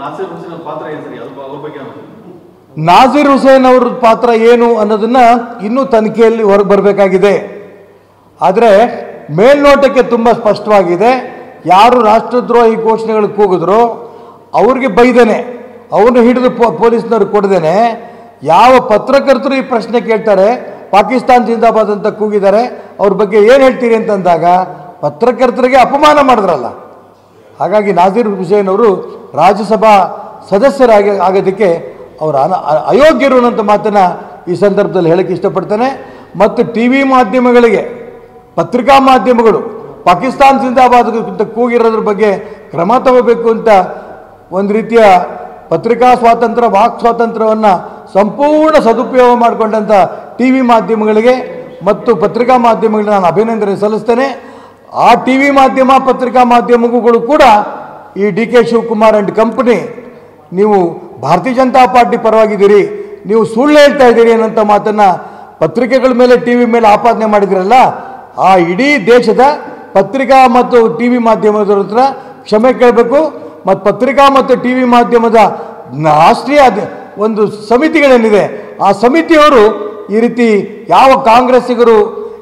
ನಾಸೀರ್ ಹುಸೇನ್ ಪಾತ್ರ ಏನು ಸರಿ ಅವ್ರ ಬಗ್ಗೆ ನಾಸೀರ್ ಹುಸೇನ್ ಅವ್ರ ಪಾತ್ರ ಏನು ಅನ್ನೋದನ್ನ ಇನ್ನೂ ತನಿಖೆಯಲ್ಲಿ ಹೊರಗೆ ಬರಬೇಕಾಗಿದೆ. ಆದರೆ ಮೇಲ್ನೋಟಕ್ಕೆ ತುಂಬ ಸ್ಪಷ್ಟವಾಗಿದೆ. ಯಾರು ರಾಷ್ಟ್ರದ್ರೋಹಿ ಘೋಷಣೆಗಳು ಕೂಗಿದ್ರು ಅವ್ರಿಗೆ ಬೈದೇನೆ, ಅವನು ಹಿಡಿದು ಪೊಲೀಸ್ನವ್ರು ಕೊಡ್ದೇನೆ, ಯಾವ ಪತ್ರಕರ್ತರು ಈ ಪ್ರಶ್ನೆ ಕೇಳ್ತಾರೆ ಪಾಕಿಸ್ತಾನ್ ಜಿಂದಾಬಾದ್ ಅಂತ ಕೂಗಿದ್ದಾರೆ, ಅವ್ರ ಬಗ್ಗೆ ಏನು ಹೇಳ್ತೀರಿ ಅಂತಂದಾಗ ಪತ್ರಕರ್ತರಿಗೆ ಅಪಮಾನ ಮಾಡಿದ್ರಲ್ಲ. ಹಾಗಾಗಿ ನಾಸೀರ್ ಹುಸೇನ್ ಅವರು ರಾಜ್ಯಸಭಾ ಸದಸ್ಯರಾಗಿ ಆಗೋದಕ್ಕೆ ಅವರು ಅಯೋಗ್ಯರು ಅನ್ನೋಂಥ ಮಾತನ್ನು ಈ ಸಂದರ್ಭದಲ್ಲಿ ಹೇಳಕ್ಕೆ ಇಷ್ಟಪಡ್ತೇನೆ. ಮತ್ತು ಟಿ ವಿ ಮಾಧ್ಯಮಗಳಿಗೆ, ಪತ್ರಿಕಾ ಮಾಧ್ಯಮಗಳು ಪಾಕಿಸ್ತಾನ್ ಜಿಂದಾಬಾದ್ ಅಂತ ಕೂಗಿರೋದ್ರ ಬಗ್ಗೆ ಕ್ರಮ ತಗೋಬೇಕು ಅಂತ ಒಂದು ರೀತಿಯ ಪತ್ರಿಕಾ ಸ್ವಾತಂತ್ರ್ಯ, ವಾಕ್ ಸ್ವಾತಂತ್ರ್ಯವನ್ನು ಸಂಪೂರ್ಣ ಸದುಪಯೋಗ ಮಾಡಿಕೊಂಡಂಥ ಟಿ ವಿ ಮಾಧ್ಯಮಗಳಿಗೆ ಮತ್ತು ಪತ್ರಿಕಾ ಮಾಧ್ಯಮಗಳಿಗೆ ನಾನು ಅಭಿನಂದನೆ ಸಲ್ಲಿಸ್ತೇನೆ. ಆ ಟಿ ವಿ ಮಾಧ್ಯಮ, ಪತ್ರಿಕಾ ಮಾಧ್ಯಮಗಳು ಕೂಡ ಈ D K Shivakumar and company ನೀವು ಭಾರತೀಯ ಜನತಾ ಪಾರ್ಟಿ ಪರವಾಗಿದ್ದೀರಿ, ನೀವು ಸುಳ್ಳು ಹೇಳ್ತಾ ಇದ್ದೀರಿ ಅನ್ನೋಂಥ ಮಾತನ್ನು ಪತ್ರಿಕೆಗಳ ಮೇಲೆ, ಟಿ ವಿ ಮೇಲೆ ಆಪಾದನೆ ಮಾಡಿದ್ರಲ್ಲ, ಆ ಇಡೀ ದೇಶದ ಪತ್ರಿಕಾ ಮತ್ತು ಟಿ ವಿ ಮಾಧ್ಯಮದವ್ರ ಹತ್ರ ಕ್ಷಮೆ ಕೇಳಬೇಕು. ಮತ್ತು ಪತ್ರಿಕಾ ಮತ್ತು ಟಿ ವಿ ಮಾಧ್ಯಮದ ರಾಷ್ಟ್ರೀಯ ಒಂದು ಸಮಿತಿಗಳೇನಿದೆ ಆ ಸಮಿತಿಯವರು ಈ ರೀತಿ ಯಾವ ಕಾಂಗ್ರೆಸ್ಸಿಗರು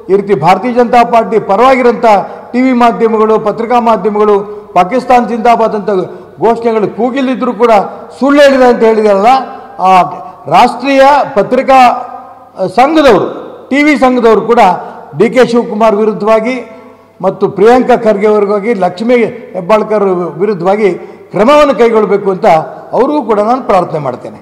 ಈ ರೀತಿ ಭಾರತೀಯ ಜನತಾ ಪಾರ್ಟಿ ಪರವಾಗಿರೋಂಥ ಟಿ ವಿ ಮಾಧ್ಯಮಗಳು, ಪತ್ರಿಕಾ ಮಾಧ್ಯಮಗಳು ಪಾಕಿಸ್ತಾನ್ ಜಿಂದಾಬಾದ್ ಅಂತ ಘೋಷಣೆಗಳು ಕೂಗಿಲಿದ್ದರೂ ಕೂಡ ಸುಳ್ಳು ಹೇಳಿದೆ ಅಂತ ಹೇಳಿದಾರಲ್ಲ, ಆ ರಾಷ್ಟ್ರೀಯ ಪತ್ರಿಕಾ ಸಂಘದವರು, ಟಿ ವಿ ಸಂಘದವರು ಕೂಡ ಡಿ ಕೆ ಶಿವಕುಮಾರ್ ವಿರುದ್ಧವಾಗಿ ಮತ್ತು ಪ್ರಿಯಾಂಕಾ ಖರ್ಗೆ ಅವರಿಗಾಗಿ, ಲಕ್ಷ್ಮೀ ಹೆಬ್ಬಾಳ್ಕರ್ ವಿರುದ್ಧವಾಗಿ ಕ್ರಮವನ್ನು ಕೈಗೊಳ್ಳಬೇಕು ಅಂತ ಅವ್ರಿಗೂ ಕೂಡ ನಾನು ಪ್ರಾರ್ಥನೆ ಮಾಡ್ತೇನೆ.